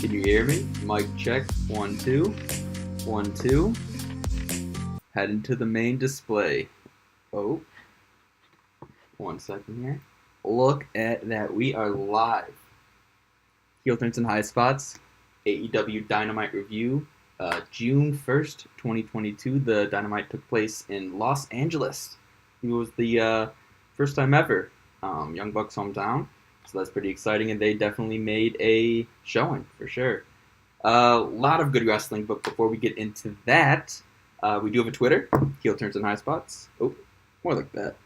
Can you hear me? Mic check. 1, 2. 1, 2. Heading to the main display. Oh. 1 second here. Look at that. We are live. Heel turns and high spots. AEW Dynamite review. June 1st, 2022. The Dynamite took place in Los Angeles. It was the first time ever. Young Bucks hometown. So that's pretty exciting, and they definitely made a showing, for sure. A lot of good wrestling, but before we get into that, we do have a Twitter, Heel Turns and High Spots. Oh, more like that.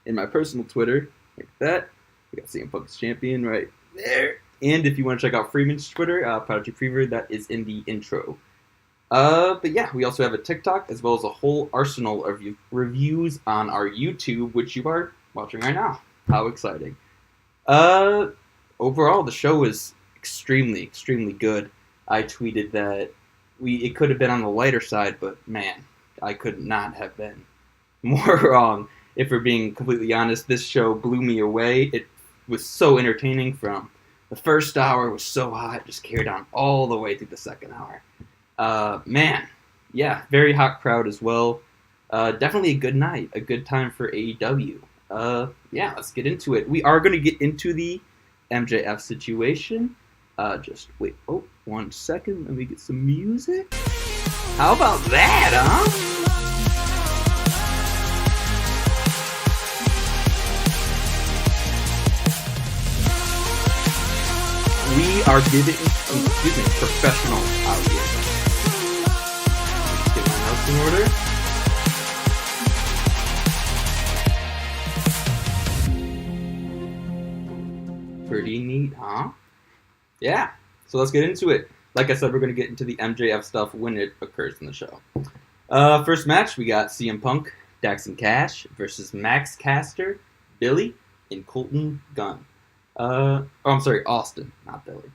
In my personal Twitter, like that, we got CM Punk's champion right there. And if you want to check out Freeman's Twitter, Prodigy Fever, that is in the intro. But yeah, we also have a TikTok, as well as a whole arsenal of reviews on our YouTube, which you are watching right now. How exciting. Overall, the show is extremely good. I tweeted that it could have been on the lighter side, but man, I could not have been more wrong. If we're being completely honest, this show blew me away. It was so entertaining. From the first hour was so hot, just carried on all the way through the second hour. Man, yeah, very hot crowd as well. Definitely a good night, a good time for AEW. Yeah, let's get into it. We are going to get into the MJF situation. Just wait. Oh, 1 second. Let me get some music. How about that, huh? We are getting, professional out here. Let's get my house in order. Pretty neat, huh? Yeah, so let's get into it. Like I said, we're going to get into the MJF stuff when it occurs in the show. First match, we got CM Punk, Dax and Cash versus Max Caster, Billy, and Colton Gunn. Austin, not Billy.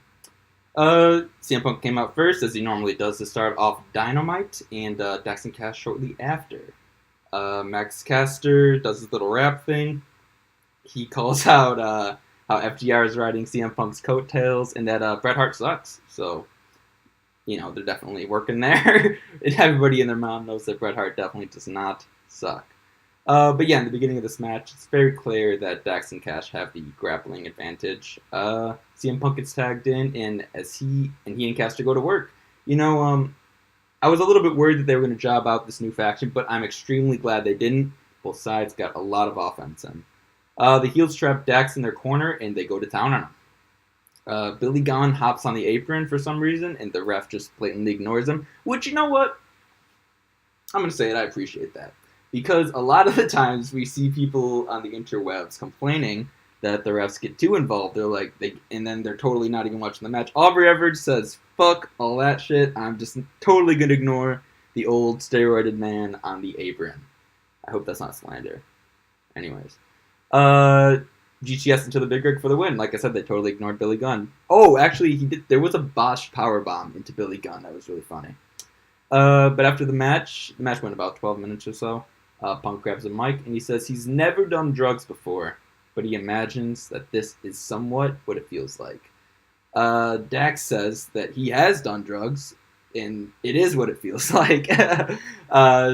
CM Punk came out first, as he normally does, to start off Dynamite, and Dax and Cash shortly after. Max Caster does his little rap thing. He calls out how FTR is riding CM Punk's coattails, and that Bret Hart sucks. So, they're definitely working there. And everybody and their mom knows that Bret Hart definitely does not suck. But yeah, in the beginning of this match, it's very clear that Dax and Cash have the grappling advantage. CM Punk gets tagged in, and he and Caster go to work. I was a little bit worried that they were going to job out this new faction, but I'm extremely glad they didn't. Both sides got a lot of offense in. The heels trap Dax in their corner, and they go to town on him. Billy Gunn hops on the apron for some reason, and the ref just blatantly ignores him. Which, you know what? I'm going to say it, I appreciate that. Because a lot of the times we see people on the interwebs complaining that the refs get too involved. And then they're totally not even watching the match. Aubrey Everett says, fuck all that shit. I'm just totally going to ignore the old steroided man on the apron. I hope that's not slander. Anyways. GTS into the Big Rig for the win. Like I said, they totally ignored Billy Gunn. Oh, actually, there was a botched powerbomb into Billy Gunn. That was really funny. But after the match went about 12 minutes or so. Punk grabs a mic and he says he's never done drugs before, but he imagines that this is somewhat what it feels like. Dax says that he has done drugs, and it is what it feels like.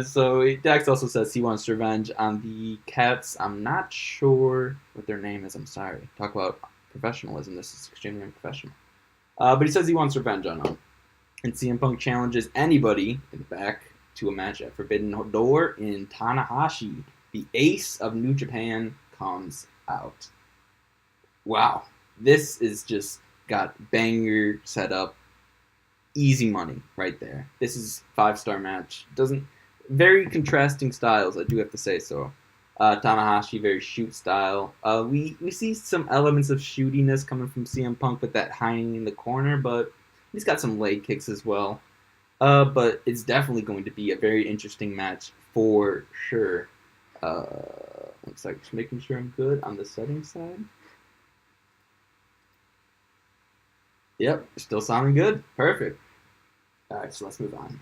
So Dax also says he wants revenge on the Cats. I'm not sure what their name is. I'm sorry. Talk about professionalism. This is extremely unprofessional. But he says he wants revenge on them. And CM Punk challenges anybody in the back to a match at Forbidden Door, in Tanahashi, the ace of New Japan, comes out. Wow. This is just got banger set up. Easy money right there. This is 5-star match. Very contrasting styles, I do have to say so. Tanahashi, very shoot style. We see some elements of shootiness coming from CM Punk with that hiding in the corner, but he's got some leg kicks as well. But it's definitely going to be a very interesting match for sure. Looks like just making sure I'm good on the settings side. Yep, still sounding good. Perfect. Alright, so let's move on.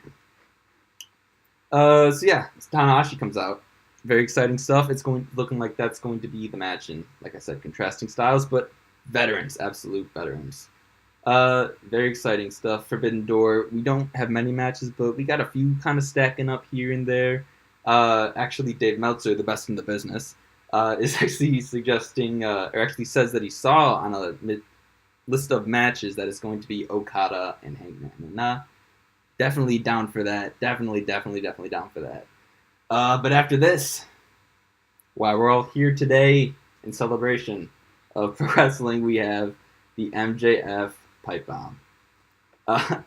So yeah, Tanahashi comes out. Very exciting stuff. It's looking like that's going to be the match, and like I said, contrasting styles, but veterans, absolute veterans. Very exciting stuff. Forbidden Door. We don't have many matches, but we got a few kind of stacking up here and there. Actually, Dave Meltzer, the best in the business, is actually suggesting, or actually says that he saw on a list of matches that it's going to be Okada and Hangman. And definitely down for that. Definitely down for that. But after this, while we're all here today in celebration of pro wrestling, we have the MJF pipe bomb.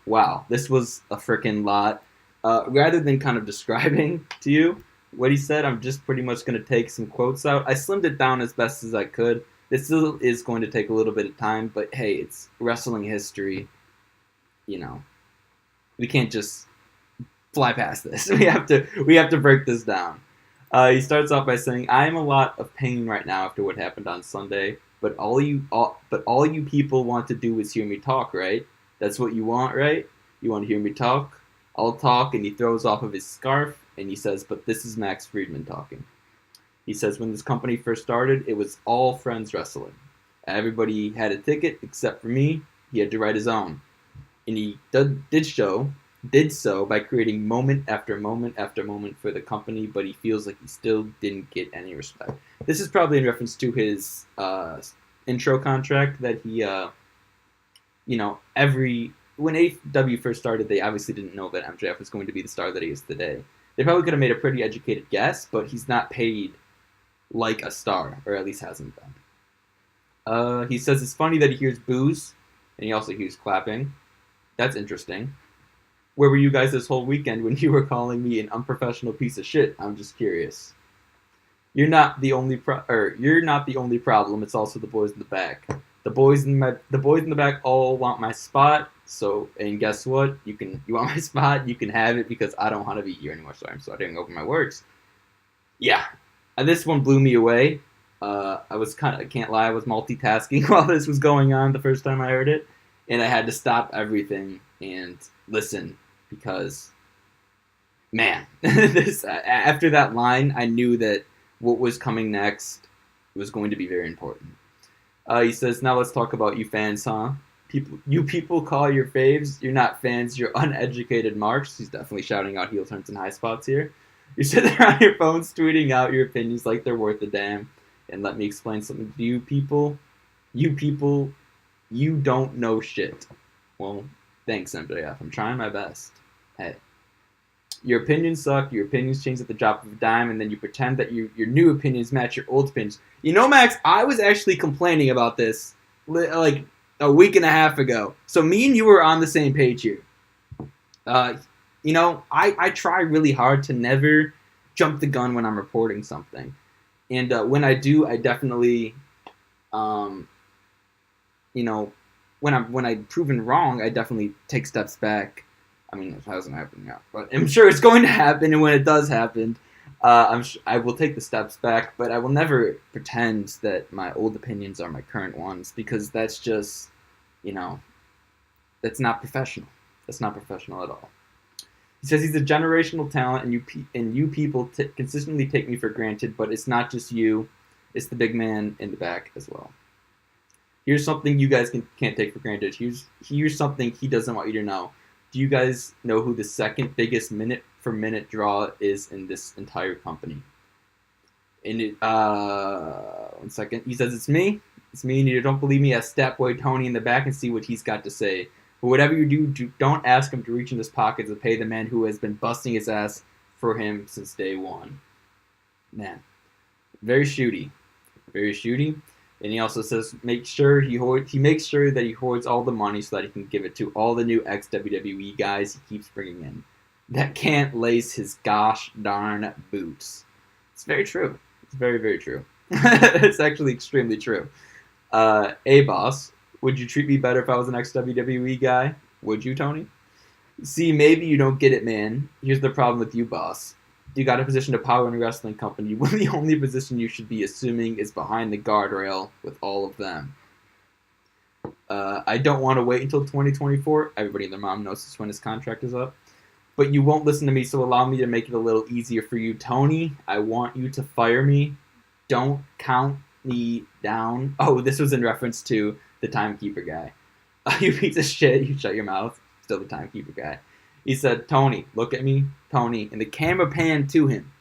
Wow, this was a freaking lot. Rather than kind of describing to you what he said, I'm just pretty much going to take some quotes out. I slimmed it down as best as I could. This still is going to take a little bit of time, but hey, it's wrestling history. You know, we can't just fly past this. We have to break this down. He starts off by saying, "I am a lot of pain right now after what happened on Sunday, but all you people want to do is hear me talk, right? That's what you want, right? You want to hear me talk? I'll talk." And he throws off of his scarf and he says, "But this is Max Friedman talking." He says, "When this company first started, it was all friends wrestling. Everybody had a ticket except for me. He had to write his own. And he did so by creating moment after moment after moment for the company, but he feels like he still didn't get any respect." This is probably in reference to his intro contract that he, when AEW first started, they obviously didn't know that MJF was going to be the star that he is today. They probably could have made a pretty educated guess, but he's not paid like a star, or at least hasn't been. He says it's funny that he hears boos, and he also hears clapping. That's interesting. Where were you guys this whole weekend when you were calling me an unprofessional piece of shit? I'm just curious. You're not the only problem. It's also the boys in the back. The boys in the back all want my spot. So, and guess what? You want my spot? You can have it because I don't want to be here anymore. Sorry, I'm starting over my words. Yeah, this one blew me away. I can't lie, I was multitasking while this was going on the first time I heard it, and I had to stop everything and listen because, man, after that line, I knew that what was coming next was going to be very important. He says, "Now let's talk about you fans, huh? You people call your faves. You're not fans. You're uneducated marks." He's definitely shouting out heel turns and high spots here. "You sit there on your phones tweeting out your opinions like they're worth a damn. And let me explain something to you people. You don't know shit." Well, thanks, MJF. I'm trying my best. Hey. "Your opinions suck. Your opinions change at the drop of a dime, and then you pretend that your new opinions match your old opinions." You know, Max, I was actually complaining about this like a week and a half ago. So me and you were on the same page here. I try really hard to never jump the gun when I'm reporting something. And when I do, I definitely, when I'm proven wrong, I definitely take steps back. I mean, it hasn't happened yet, but I'm sure it's going to happen. And when it does happen, I will take the steps back. But I will never pretend that my old opinions are my current ones because that's just, that's not professional. That's not professional at all. He says he's a generational talent, and you people consistently take me for granted. But it's not just you; it's the big man in the back as well. Here's something you guys can't take for granted. Here's something he doesn't want you to know. Do you guys know who the second biggest minute-for-minute draw is in this entire company? And 1 second. He says it's me. It's me, and you don't believe me? Ask Statboy Tony in the back and see what he's got to say. But whatever you do, don't ask him to reach in his pockets and pay the man who has been busting his ass for him since day one. Man, very shooty. Very shooty. And he also says he makes sure that he hoards all the money so that he can give it to all the new ex-WWE guys he keeps bringing in that can't lace his gosh darn boots. It's very true. It's very, very true. It's actually extremely true. Boss, would you treat me better if I was an ex-WWE guy? Would you, Tony? See, maybe you don't get it, man. Here's the problem with you, boss. You got a position of power in a wrestling company when the only position you should be assuming is behind the guardrail with all of them. I don't want to wait until 2024. Everybody and their mom knows this when his contract is up. But you won't listen to me, so allow me to make it a little easier for you. Tony, I want you to fire me. Don't count me down. Oh, this was in reference to the timekeeper guy. You piece of shit, you shut your mouth. Still the timekeeper guy. He said, Tony, look at me, Tony. And the camera panned to him.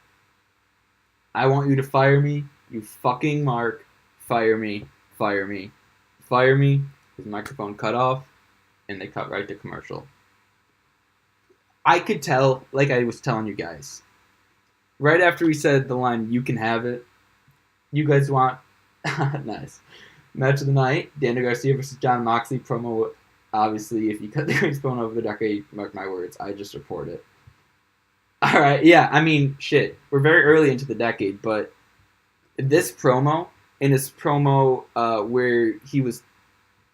I want you to fire me, you fucking mark. Fire me, fire me, fire me. His microphone cut off, and they cut right to commercial. I could tell, like I was telling you guys, right after he said the line, you can have it, you guys want, nice. Match of the night, Daniel Garcia versus Jon Moxley promo. Obviously, if you cut the greatest promo over the decade, mark my words, I just report it. All right, yeah, I mean, shit. We're very early into the decade, but this promo, where he was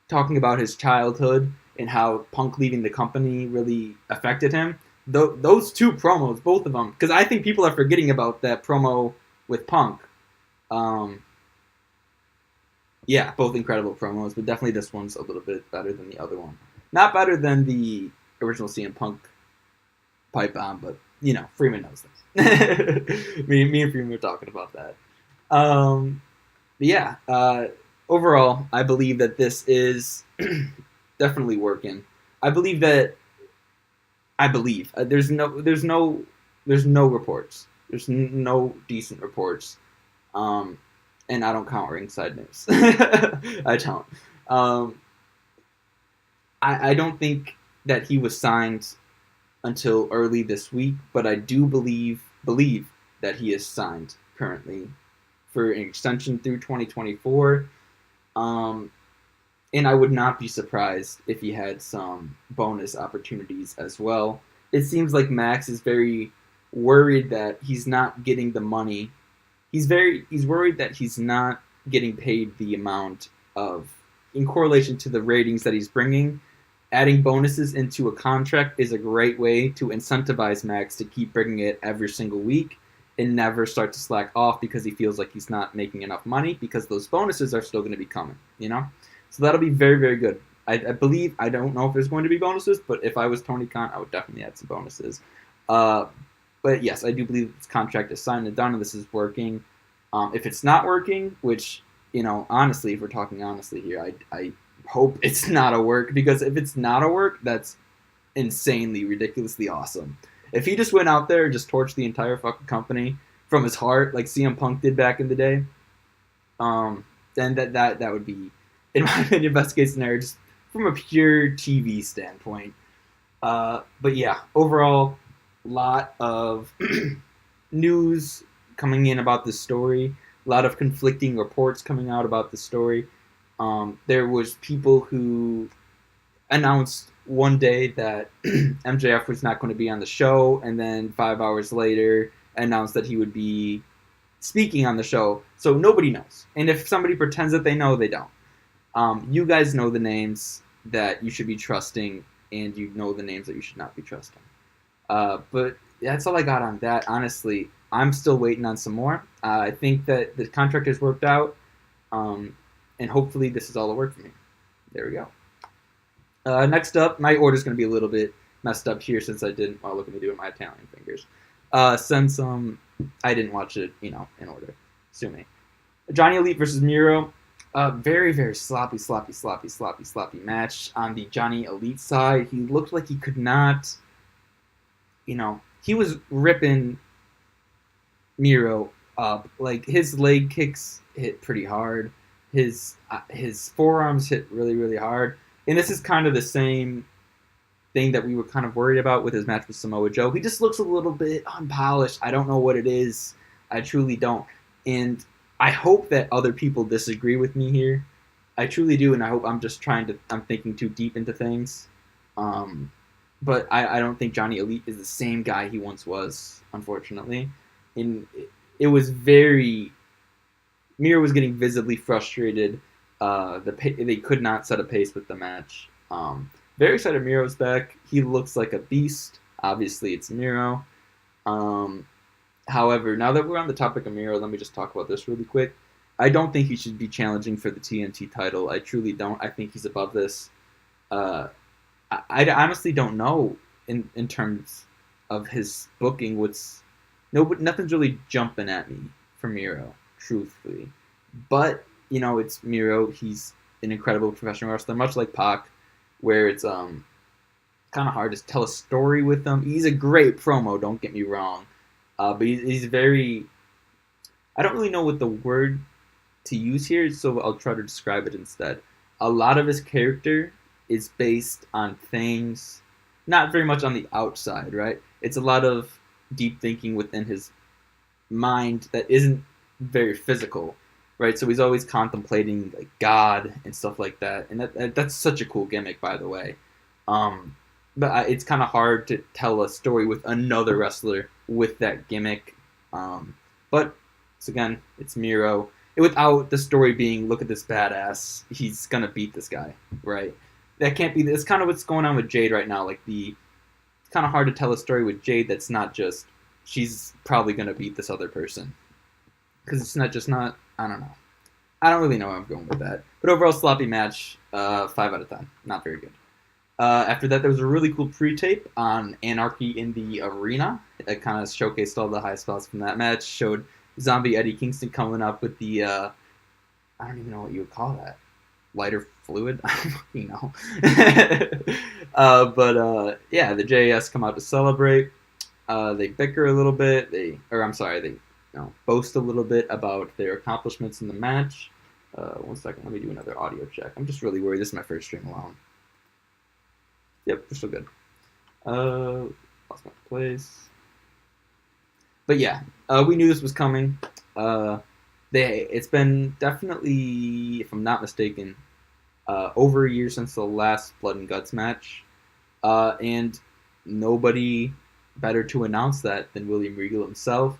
talking about his childhood and how Punk leaving the company really affected him, those two promos, both of them, because I think people are forgetting about that promo with Punk. Yeah, both incredible promos, but definitely this one's a little bit better than the other one. Not better than the original CM Punk pipe bomb, but, you know, Freeman knows this. me and Freeman were talking about that. Overall, I believe that this is definitely working. There's no reports. There's no decent reports. And I don't count ringside news. I don't. I don't think that he was signed until early this week, but I do believe that he is signed currently for an extension through 2024. And I would not be surprised if he had some bonus opportunities as well. It seems like Max is very worried that he's not getting the money. He's worried that he's not getting paid the amount of, in correlation to the ratings that he's bringing. Adding bonuses into a contract is a great way to incentivize Max to keep bringing it every single week and never start to slack off because he feels like he's not making enough money, because those bonuses are still going to be coming, you know? So that'll be very, very good. I believe, I don't know if there's going to be bonuses, but if I was Tony Khan, I would definitely add some bonuses. But yes, I do believe this contract is signed and done, and this is working. If it's not working, which, you know, honestly, if we're talking honestly here, I hope it's not a work, because if it's not a work, that's insanely, ridiculously awesome. If he just went out there and just torched the entire fucking company from his heart, like CM Punk did back in the day, then that would be, in my opinion, best case scenario, just from a pure TV standpoint. But yeah, overall, lot of news coming in about this story, a lot of conflicting reports coming out about the story. There was people who announced one day that MJF was not going to be on the show, and then 5 hours later announced that he would be speaking on the show. So nobody knows. And if somebody pretends that they know, they don't. You guys know the names that you should be trusting, and you know the names that you should not be trusting. But that's all I got on that. Honestly, I'm still waiting on some more. I think that the contract has worked out, and hopefully this is all a work for me. There we go. Next up, my order's going to be a little bit messed up here since I didn't, look at me doing my Italian fingers. Since I didn't watch it, in order. Sue me. Johnny Elite versus Miro. Very, very sloppy match on the Johnny Elite side. He looked like he could not, he was ripping Miro up. Like, his leg kicks hit pretty hard. His forearms hit really, really hard. And this is kind of the same thing that we were kind of worried about with his match with Samoa Joe. He just looks a little bit unpolished. I don't know what it is. I truly don't. And I hope that other people disagree with me here. I truly do, and I hope I'm thinking too deep into things. But I don't think Johnny Elite is the same guy he once was, unfortunately. And it was Miro was getting visibly frustrated. They could not set a pace with the match. Very excited Miro's back. He looks like a beast. Obviously, it's Miro. However, now that we're on the topic of Miro, let me just talk about this really quick. I don't think he should be challenging for the TNT title. I truly don't. I think he's above this. I honestly don't know in terms of his booking. Nothing's really jumping at me for Miro, truthfully. But, it's Miro. He's an incredible professional wrestler, much like Pac. where it's kind of hard to tell a story with him. He's a great promo, don't get me wrong, but he's very. I don't really know what the word to use here, so I'll try to describe it instead. A lot of his character is based on things, not very much on the outside, right? It's a lot of deep thinking within his mind that isn't very physical, right? So he's always contemplating like God and stuff like that, and that's such a cool gimmick, by the way. But it's kind of hard to tell a story with another wrestler with that gimmick. But again, it's Miro. Without the story being, look at this badass, he's gonna beat this guy, right? That can't be. It's kind of what's going on with Jade right now. Like it's kind of hard to tell a story with Jade that's not just she's probably gonna beat this other person, because it's not. I don't know. I don't really know where I'm going with that. But overall, sloppy match. 5 out of 10. Not very good. After that, there was a really cool pre-tape on Anarchy in the Arena. It kind of showcased all the high spots from that match. Showed Zombie Eddie Kingston coming up with the, I don't even know what you would call that. Lighter fluid? I don't fucking know. But the JAS come out to celebrate. They bicker a little bit. They boast a little bit about their accomplishments in the match. 1 second, let me do another audio check. I'm just really worried. This is my first stream alone. Yep, we're still good. Lost my place. But yeah, we knew this was coming. It's been definitely, if I'm not mistaken, over a year since the last Blood and Guts match. And nobody better to announce that than William Regal himself.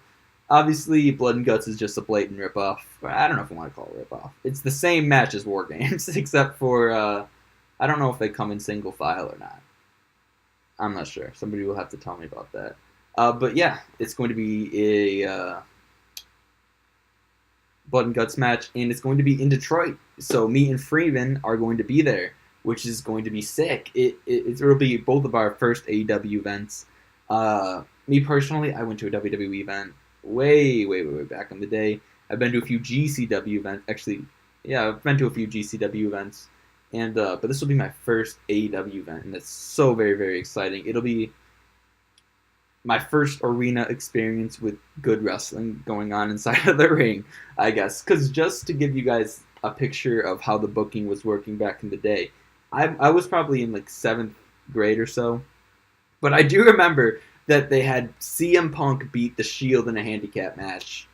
Obviously, Blood and Guts is just a blatant ripoff. I don't know if I want to call it ripoff. It's the same match as War Games, except for, I don't know if they come in single file or not. I'm not sure. Somebody will have to tell me about that. But yeah, it's going to be a Blood and Guts match, and it's going to be in Detroit. So me and Freeman are going to be there, which is going to be sick. It'll be both of our first AEW events. Me personally, I went to a WWE event way back in the day. I've been to a few GCW events. Actually, yeah, I've been to a few GCW events. And but this will be my first AEW event, and that's so very exciting. It'll be my first arena experience with good wrestling going on inside of the ring, I guess. Because just to give you guys a picture of how the booking was working back in the day, I was probably in like 7th grade or so, but I do remember that they had CM Punk beat The Shield in a handicap match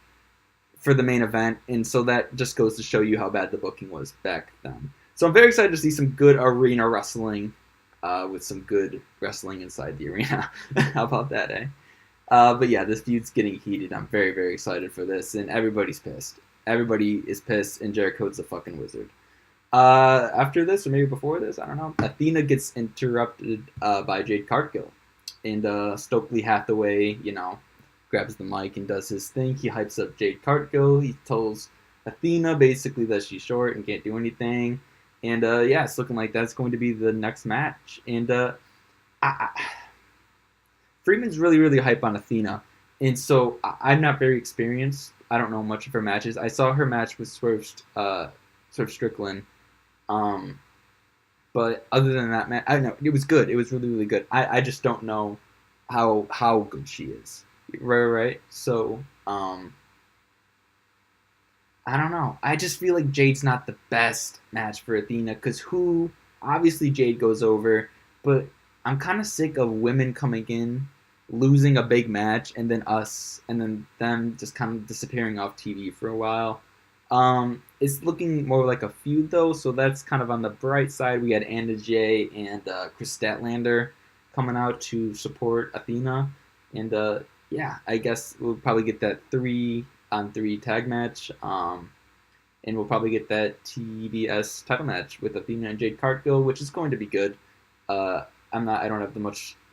for the main event, and so that just goes to show you how bad the booking was back then. So I'm very excited to see some good arena wrestling with some good wrestling inside the arena. How about that, eh? But yeah, this feud's getting heated. I'm very excited for this, and everybody's pissed. Everybody is pissed, and Jericho's a fucking wizard. After this, or maybe before this, I don't know, Athena gets interrupted by Jade Cargill. And Stokely Hathaway, grabs the mic and does his thing. He hypes up Jade Cargill. He tells Athena basically that she's short and can't do anything. And it's looking like that's going to be the next match. And Freeman's really hype on Athena. And so I'm not very experienced. I don't know much of her matches. I saw her match with Swerve Strickland. But other than that, man, I don't know. It was good. It was really good. I just don't know how good she is. Right? So, I don't know. I just feel like Jade's not the best match for Athena, because obviously Jade goes over, but I'm kind of sick of women coming in, losing a big match, and then them just kind of disappearing off TV for a while. It's looking more like a feud, though, so that's kind of on the bright side. We had Anna Jay and Chris Statlander coming out to support Athena, and I guess we'll probably get that 3-on-3 tag match, and we'll probably get that TBS title match with Athena and Jade Cargill, which is going to be good. I don't have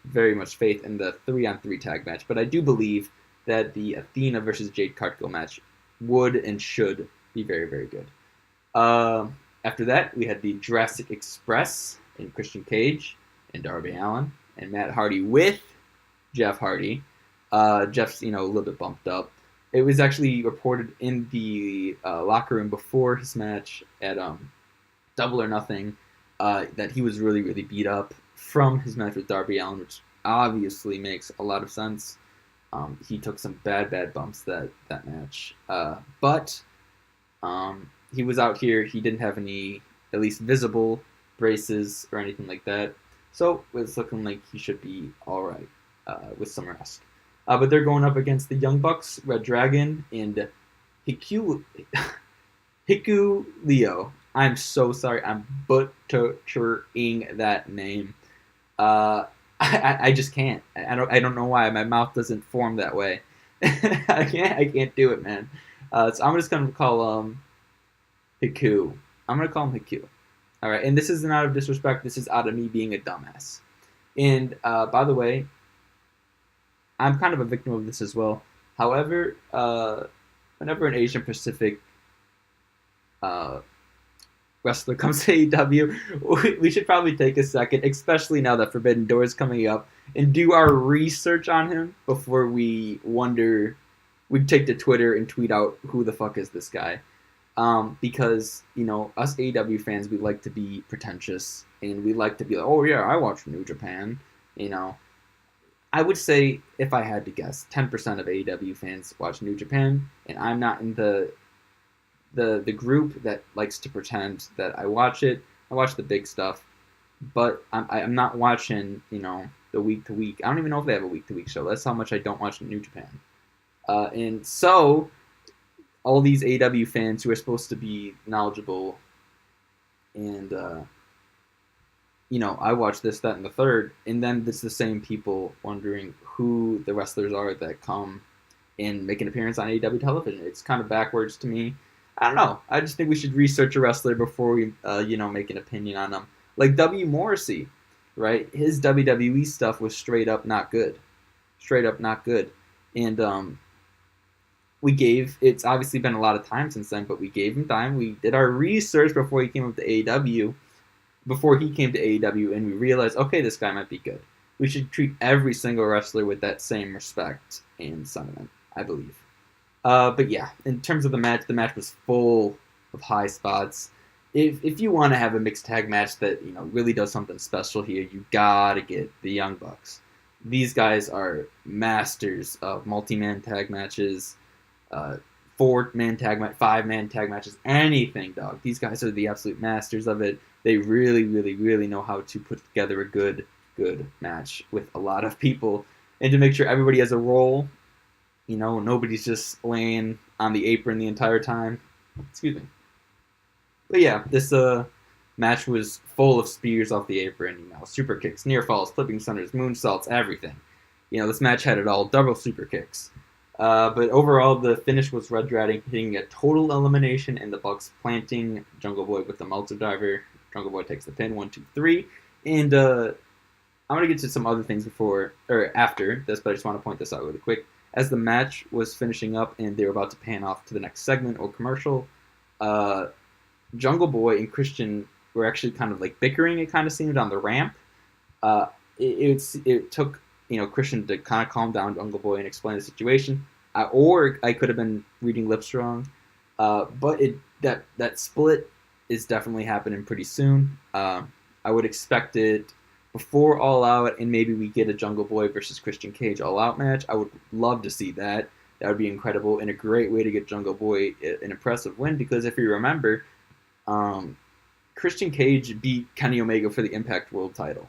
very much faith in the 3-on-3 tag match, but I do believe that the Athena versus Jade Cargill match would and should be very good. After that, we had the Jurassic Express and Christian Cage and Darby Allin and Matt Hardy with Jeff Hardy. Jeff's a little bit bumped up. It was actually reported in the locker room before his match at Double or Nothing that he was really, really beat up from his match with Darby Allin, which obviously makes a lot of sense. He took some bad bumps that match. But he was out here. He didn't have any, at least visible, braces or anything like that. So it's looking like he should be all right with some rest. But they're going up against the Young Bucks, Red Dragon, and Hiku Leo. I'm so sorry. I'm butchering that name. I just can't. I don't know why my mouth doesn't form that way. I can't do it, man. So I'm just gonna call Hiku. I'm gonna call him Hiku. All right, and this isn't out of disrespect. This is out of me being a dumbass. And by the way, I'm kind of a victim of this as well. However, whenever an Asian Pacific wrestler comes to AEW, we should probably take a second, especially now that Forbidden Door is coming up, and do our research on him before we take to Twitter and tweet out who the fuck is this guy. Because, us AEW fans, we like to be pretentious, and we like to be like, oh yeah, I watch New Japan, I would say, if I had to guess, 10% of AEW fans watch New Japan, and I'm not in the group that likes to pretend that I watch it. I watch the big stuff, but I'm not watching, the week to week. I don't even know if they have a week to week show. That's how much I don't watch New Japan. And so, all these AEW fans who are supposed to be knowledgeable, and I watch this, that, and the third, and then it's the same people wondering who the wrestlers are that come and make an appearance on AEW television. It's kind of backwards to me. I don't know. I just think we should research a wrestler before we, make an opinion on them. Like W. Morrissey, right? His WWE stuff was straight up not good. Straight up not good. And it's obviously been a lot of time since then, but we gave him time. We did our research before he came up to AEW. And we realized, okay, this guy might be good. We should treat every single wrestler with that same respect and sentiment, I believe. But yeah, in terms of the match was full of high spots. If you want to have a mixed tag match that really does something special here, you gotta get the Young Bucks. These guys are masters of multi-man tag matches, 4-man tag match, 5-man tag matches, anything, dog. These guys are the absolute masters of it. They really, really, really know how to put together a good match with a lot of people, and to make sure everybody has a role. Nobody's just laying on the apron the entire time. Excuse me. But yeah, this match was full of spears off the apron, super kicks, near falls, flipping centers, moonsaults, everything. This match had it all, double super kicks. But overall, the finish was Red Dragon hitting a total elimination and the Bucks planting Jungle Boy with the Meltzer Diver. Jungle Boy takes the pin, 1, 2, 3. And I'm going to get to some other things after this, but I just want to point this out really quick. As the match was finishing up and they were about to pan off to the next segment or commercial, Jungle Boy and Christian were actually kind of like bickering, it kind of seemed, on the ramp. It took Christian to kind of calm down Jungle Boy and explain the situation. Or I could have been reading lips wrong. But that split is definitely happening pretty soon. I would expect it before All Out, and maybe we get a Jungle Boy versus Christian Cage All Out match. I would love to see that. That would be incredible and a great way to get Jungle Boy an impressive win, because if you remember, Christian Cage beat Kenny Omega for the Impact World title.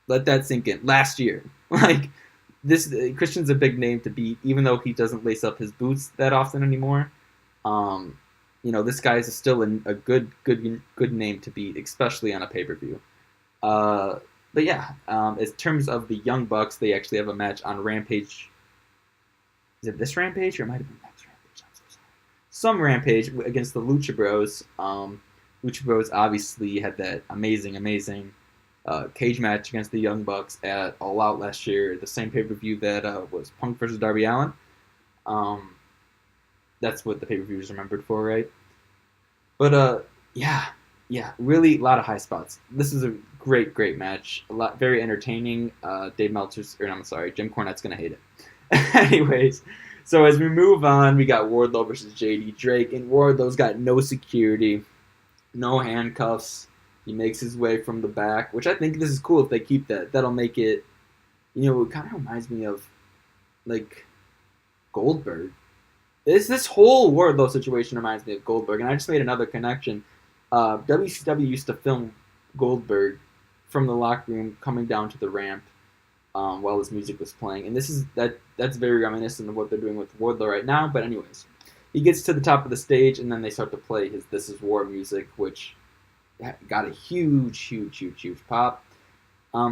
Let that sink in. Last year. Christian's a big name to beat, even though he doesn't lace up his boots that often anymore. This guy is still a good name to beat, especially on a pay-per-view. But yeah, in terms of the Young Bucks, they actually have a match on Rampage. Is it this Rampage, or it might have been next Rampage? I'm so sorry. Some Rampage against the Lucha Bros. Lucha Bros obviously had that amazing cage match against the Young Bucks at All Out last year, the same pay-per-view that was Punk versus Darby Allin. That's what the pay-per-view is remembered for, right? But yeah, really a lot of high spots. This is a great match. Very entertaining. Jim Cornette's gonna hate it. Anyways, so as we move on, we got Wardlow versus JD Drake, and Wardlow's got no security, no handcuffs. He makes his way from the back, which I think this is cool if they keep that. That'll make it, it kind of reminds me of, like, Goldberg. This whole Wardlow situation reminds me of Goldberg, and I just made another connection. WCW used to film Goldberg from the locker room coming down to the ramp while his music was playing, and that's very reminiscent of what they're doing with Wardlow right now. But anyways, he gets to the top of the stage, and then they start to play his "This Is War" music, which got a huge pop.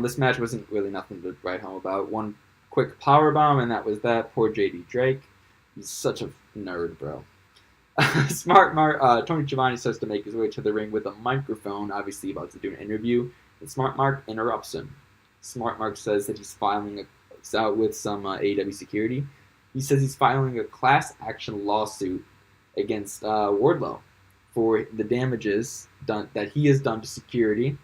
This match wasn't really nothing to write home about. One quick powerbomb, and that was that. Poor JD Drake. He's such a nerd, bro. Tony Schiavone starts to make his way to the ring with a microphone, obviously about to do an interview, and Smart Mark interrupts him. Smart Mark says that he's filing out with some AEW security. He says he's filing a class action lawsuit against Wardlow for the damages that he has done to security.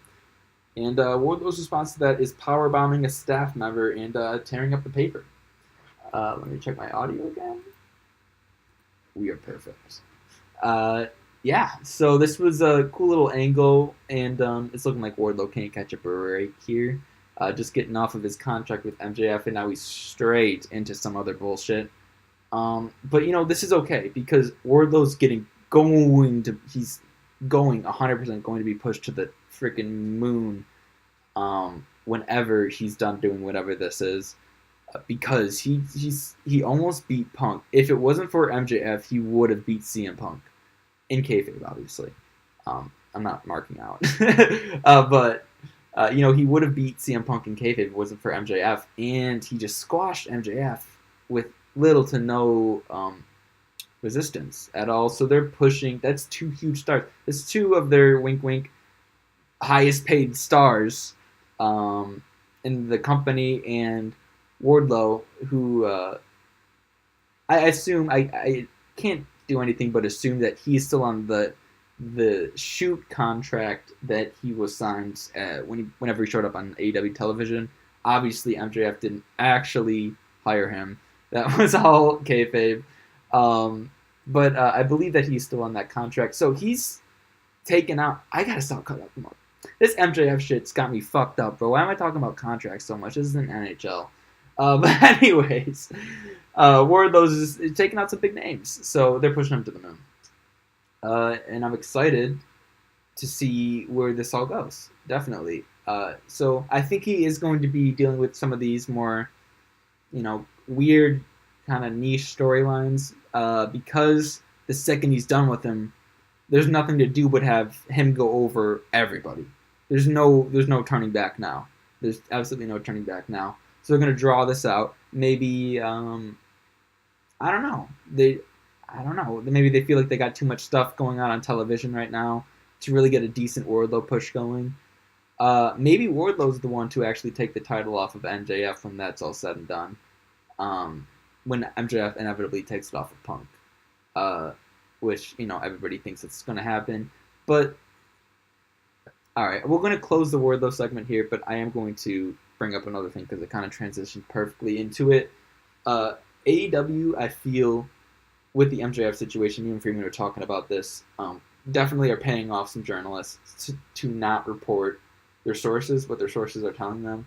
And Wardlow's response to that is powerbombing a staff member and tearing up the paper. Let me check my audio again. We are perfect. So this was a cool little angle, and it's looking like Wardlow can't catch a break here. Just getting off of his contract with MJF, and now he's straight into some other bullshit. But this is okay, because Wardlow's he's going 100% going to be pushed to the freaking moon whenever he's done doing whatever this is. Because he almost beat Punk. If it wasn't for MJF, he would have beat CM Punk. In kayfabe, obviously. I'm not marking out. But he would have beat CM Punk in kayfabe if it wasn't for MJF. And he just squashed MJF with little to no resistance at all. So they're pushing. That's 2 huge stars. That's 2 of their wink highest paid stars in the company, and Wardlow, who I assume I can't do anything but assume that he's still on the shoot contract that he was signed whenever he showed up on AEW television. Obviously, MJF didn't actually hire him. That was all kayfabe. But I believe that he's still on that contract. So he's taken out. I gotta stop cutting up more. This MJF shit's got me fucked up, bro. Why am I talking about contracts so much? This isn't NHL. But anyways, Wardlow's is taking out some big names, so they're pushing him to the moon. And I'm excited to see where this all goes. Definitely. So I think he is going to be dealing with some of these more, weird kind of niche storylines. Because the second he's done with them, there's nothing to do but have him go over everybody. There's no turning back now. There's absolutely no turning back now. So they're going to draw this out. Maybe, I don't know. Maybe they feel like they got too much stuff going on television right now to really get a decent Wardlow push going. Maybe Wardlow's the one to actually take the title off of MJF when that's all said and done. When MJF inevitably takes it off of Punk. Which, everybody thinks it's going to happen. But, alright, we're going to close the Wardlow segment here, but I am going to bring up another thing because it kind of transitioned perfectly into it. AEW, I feel, with the MJF situation, you and Freeman are talking about this, definitely are paying off some journalists to not report their sources, what their sources are telling them.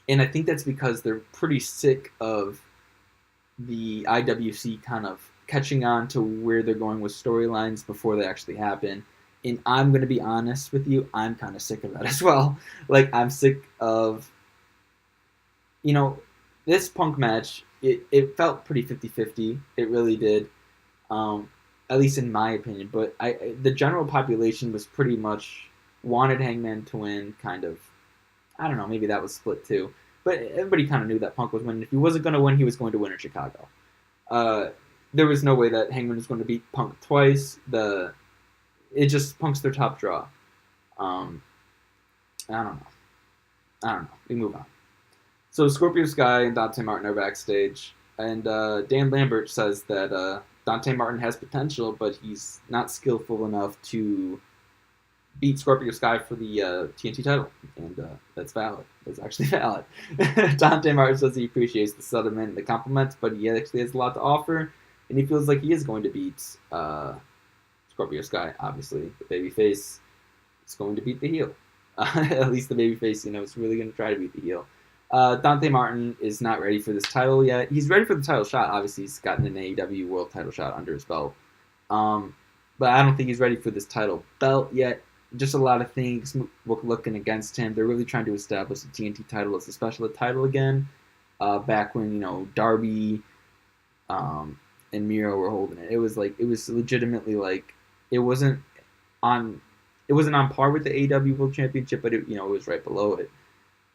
And I think that's because they're pretty sick of the IWC kind of catching on to where they're going with storylines before they actually happen. And I'm going to be honest with you, I'm kind of sick of that as well. Like, I'm sick of, this Punk match, it felt pretty 50-50. It really did, at least in my opinion. But the general population was pretty much wanted Hangman to win, kind of. I don't know, maybe that was split too. But everybody kind of knew that Punk was winning. If he wasn't going to win, he was going to win in Chicago. There was no way that Hangman was going to beat Punk twice. Punk's their top draw. I don't know. We move on. So Scorpio Sky and Dante Martin are backstage, and Dan Lambert says that Dante Martin has potential, but he's not skillful enough to beat Scorpio Sky for the TNT title, and that's valid. That's actually valid. Dante Martin says he appreciates the settlement and the compliments, but he actually has a lot to offer, and he feels like he is going to beat Scorpio Sky, obviously, the babyface, is going to beat the heel. At least the babyface, is really going to try to beat the heel. Dante Martin is not ready for this title yet. He's ready for the title shot. Obviously, he's gotten an AEW World title shot under his belt. But I don't think he's ready for this title belt yet. Just a lot of things looking against him. They're really trying to establish the TNT title as a special title again. Back when, Darby and Miro were holding it. It was legitimately it wasn't on par with the AEW World Championship, but it was right below it.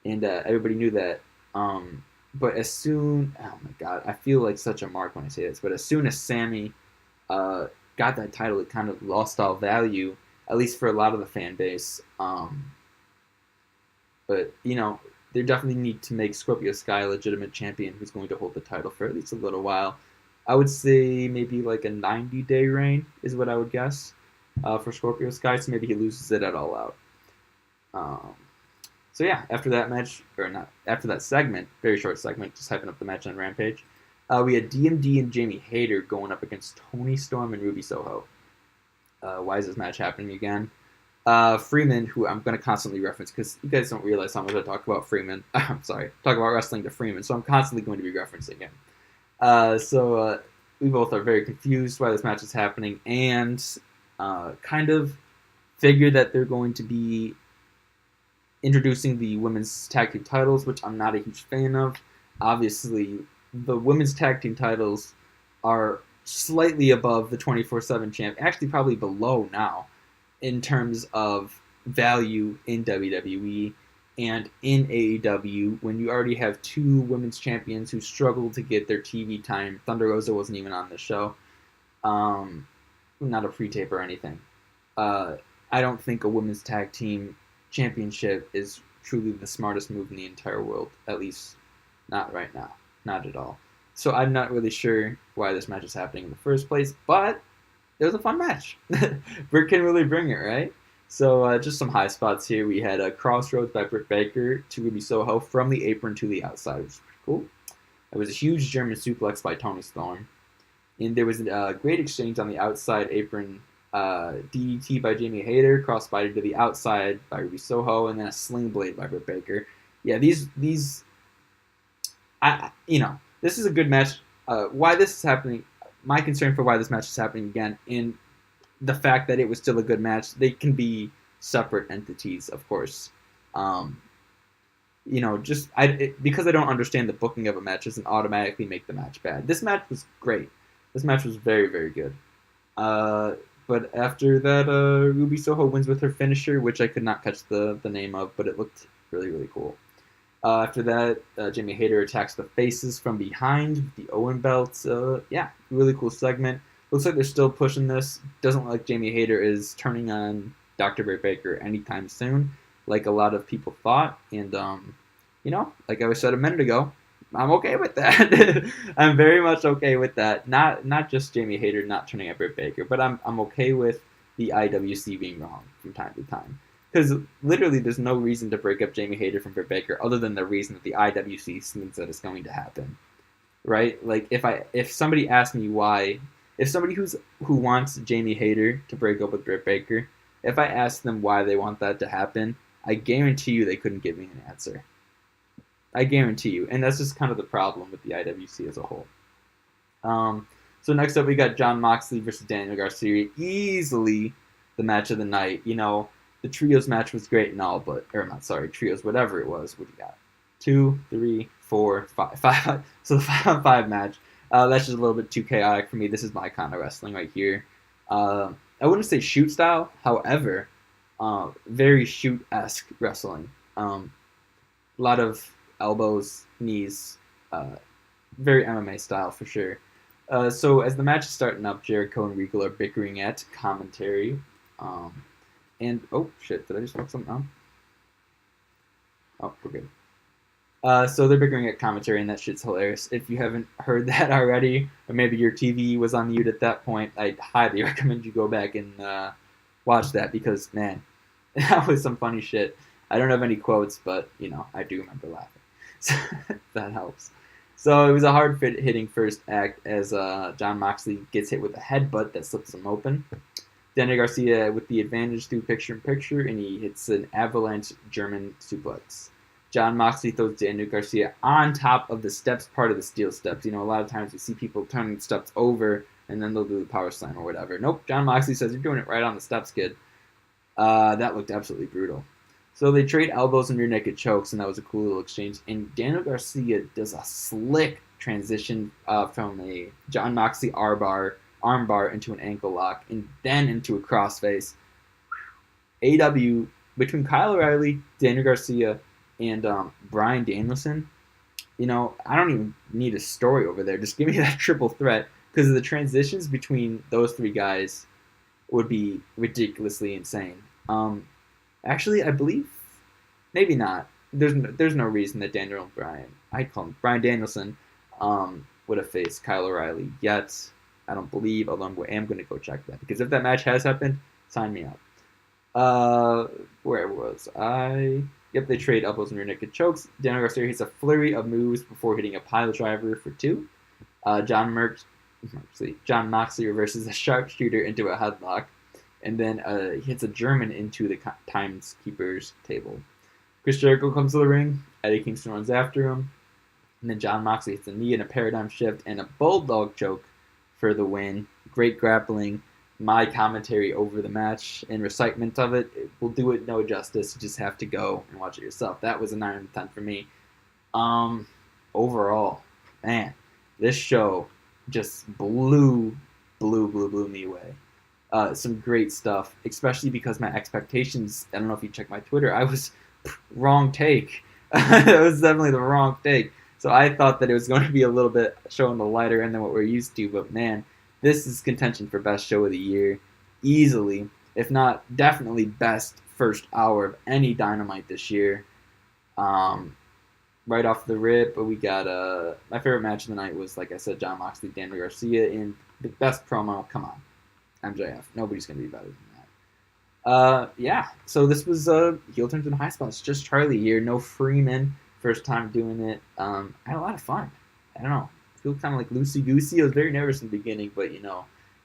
And everybody knew that. But as soon, oh my God, I feel like such a mark when I say this, but as soon as Sammy got that title, it kind of lost all value, at least for a lot of the fan base. But, they definitely need to make Scorpio Sky a legitimate champion who's going to hold the title for at least a little while. I would say maybe like a 90-day reign is what I would guess for Scorpio Sky, so maybe he loses it at All Out. So yeah, after that match, or not, after that segment, very short segment, just hyping up the match on Rampage, we had DMD and Jamie Hayter going up against Toni Storm and Ruby Soho. Why is this match happening again? Freeman, who I'm going to constantly reference, because you guys don't realize how much I talk about Freeman. I'm sorry, talk about wrestling to Freeman, so I'm constantly going to be referencing him. So we both are very confused why this match is happening, and kind of figure that they're going to be introducing the women's tag team titles, which I'm not a huge fan of. Obviously, the women's tag team titles are slightly above the 24/7 champ, actually probably below now in terms of value in WWE and in AEW, when you already have two women's champions who struggle to get their TV time. Thunder Rosa wasn't even on the show. Not a pre-tape or anything. I don't think a women's tag team championship is truly the smartest move in the entire world, at least not right now. Not at all. So I'm not really sure why this match is happening in the first place, but it was a fun match. Britt can really bring it, right? So just some high spots here. We had a Crossroads by Britt Baker to Ruby Soho from the apron to the outside, which was pretty cool. It was a huge German suplex by Toni Storm. And there was a great exchange on the outside apron. DDT by Jamie Hayter, crossbody to the outside by Ruby Soho, and then a sling blade by Britt Baker. Yeah, this is a good match. Why this is happening, my concern for why this match is happening again, and the fact that it was still a good match, they can be separate entities, of course. Because I don't understand the booking of a match doesn't automatically make the match bad. This match was great. This match was very, very good. But after that, Ruby Soho wins with her finisher, which I could not catch the name of, but it looked really, really cool. After that, Jamie Hayter attacks the faces from behind, the Owen belt. Really cool segment. Looks like they're still pushing this. Doesn't look like Jamie Hayter is turning on Dr. Britt Baker anytime soon, like a lot of people thought. And, like I said a minute ago, I'm okay with that. I'm very much okay with that. Not just Jamie Hayter not turning on Britt Baker, but I'm okay with the IWC being wrong from time to time. Because literally there's no reason to break up Jamie Hayter from Britt Baker other than the reason that the IWC thinks that it's going to happen. Right? Like, if somebody asked me why, if somebody who wants Jamie Hayter to break up with Britt Baker, if I asked them why they want that to happen, I guarantee you they couldn't give me an answer. I guarantee you. And that's just kind of the problem with the IWC as a whole. So next up we got Jon Moxley versus Daniel Garcia. Easily the match of the night. The trios match was great and all, trios, whatever it was. What do you got? 2, 3, 4, 5. So the 5-on-5 match. That's just a little bit too chaotic for me. This is my kind of wrestling right here. I wouldn't say shoot style, however, very shoot-esque wrestling. A lot of elbows, knees, very MMA style for sure. So as the match is starting up, Jericho and Regal are bickering at commentary. And, oh shit, did I just fuck something up? Oh, we're good. So they're bickering at commentary, and that shit's hilarious. If you haven't heard that already, or maybe your TV was on mute at that point, I'd highly recommend you go back and watch that, because, man, that was some funny shit. I don't have any quotes, but, I do remember laughing. So that helps. So it was a hard-hitting first act as Jon Moxley gets hit with a headbutt that slips him open. Daniel Garcia with the advantage through picture-in-picture, and he hits an avalanche German suplex. Jon Moxley throws Daniel Garcia on top of the steps, part of the steel steps. A lot of times we see people turning steps over, and then they'll do the power slam or whatever. Nope, Jon Moxley says, you're doing it right on the steps, kid. That looked absolutely brutal. So they trade elbows and rear naked chokes, and that was a cool little exchange. And Daniel Garcia does a slick transition from a Jon Moxley armbar into an ankle lock, and then into a crossface. AEW, between Kyle O'Reilly, Daniel Garcia, and Bryan Danielson, I don't even need a story over there. Just give me that triple threat, because the transitions between those three guys would be ridiculously insane. Actually, I believe, maybe not. There's no reason that Daniel and Bryan Danielson would have faced Kyle O'Reilly yet. I don't believe, although I am going to go check that, because if that match has happened, sign me up. Where was I? Yep, they trade elbows and rear naked chokes. Daniel Garcia hits a flurry of moves before hitting a pile driver for 2. Jon Moxley reverses a sharpshooter into a headlock, and then he hits a German into the timekeeper's table. Chris Jericho comes to the ring. Eddie Kingston runs after him, and then Jon Moxley hits a knee and a paradigm shift and a bulldog choke for the win. Great grappling. My commentary over the match and recitement of it will do it no justice. You just have to go and watch it yourself. That was a 9 out of 10 for me. Overall, man, this show just blew me away. Some great stuff, especially because my expectations, I don't know if you checked my Twitter, I was wrong take. It was definitely the wrong take. So I thought that it was going to be a little bit showing the lighter end than what we're used to, but man, this is contention for best show of the year, easily, if not definitely best first hour of any Dynamite this year. Right off the rip, we got my favorite match of the night was, like I said, Jon Moxley, Daniel Garcia, and the best promo. Come on, MJF. Nobody's gonna be better than that. Yeah. So this was heel turns and high spots. Just Charlie here, no Freeman. First time doing it. I had a lot of fun. I don't know. I feel kind of like loosey-goosey. I was very nervous in the beginning, but,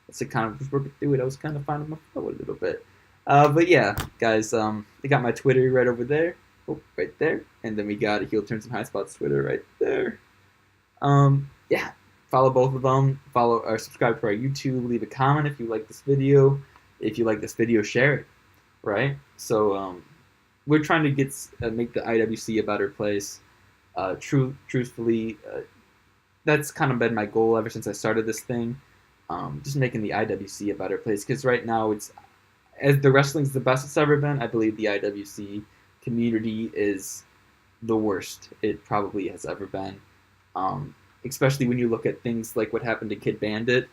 it's a kind of just working through it. I was kind of finding my flow a little bit. But, yeah, guys, I got my Twitter right over there. Oh, right there. And then we got a Heel Turns and High Spots Twitter right there. Yeah, follow both of them. Follow or subscribe to our YouTube. Leave a comment if you like this video. If you like this video, share it. Right? So, we're trying to make the IWC a better place. Truthfully, that's kind of been my goal ever since I started this thing. Just making the IWC a better place, because right now as the wrestling's the best it's ever been, I believe the IWC community is the worst it probably has ever been. Especially when you look at things like what happened to Kid Bandit.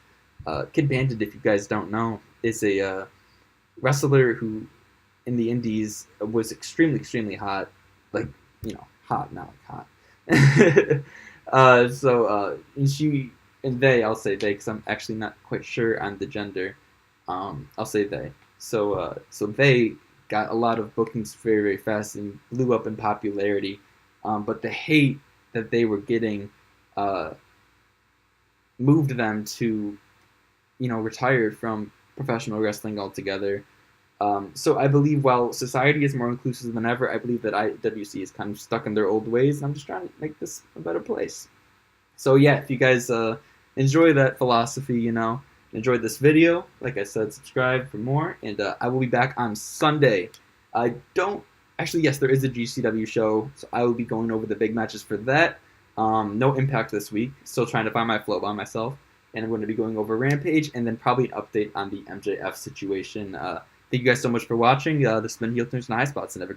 Kid Bandit, if you guys don't know, is a wrestler who in the indies was extremely hot, hot, not like hot. And she and they, I'll say they, because I'm actually not quite sure on the gender. I'll say they. So they got a lot of bookings very fast and blew up in popularity. But the hate that they were getting moved them to, retire from professional wrestling altogether. So I believe while society is more inclusive than ever, I believe that IWC is kind of stuck in their old ways, and I'm just trying to make this a better place. So yeah, if you guys enjoy that philosophy, enjoyed this video, like I said, subscribe for more, and I will be back on Sunday. Yes, there is a GCW show, so I will be going over the big matches for that. No Impact this week, still trying to find my flow by myself, and I'm going to be going over Rampage, and then probably an update on the MJF situation. Thank you guys so much for watching. This has been Heel Turns and High Spots, and have a great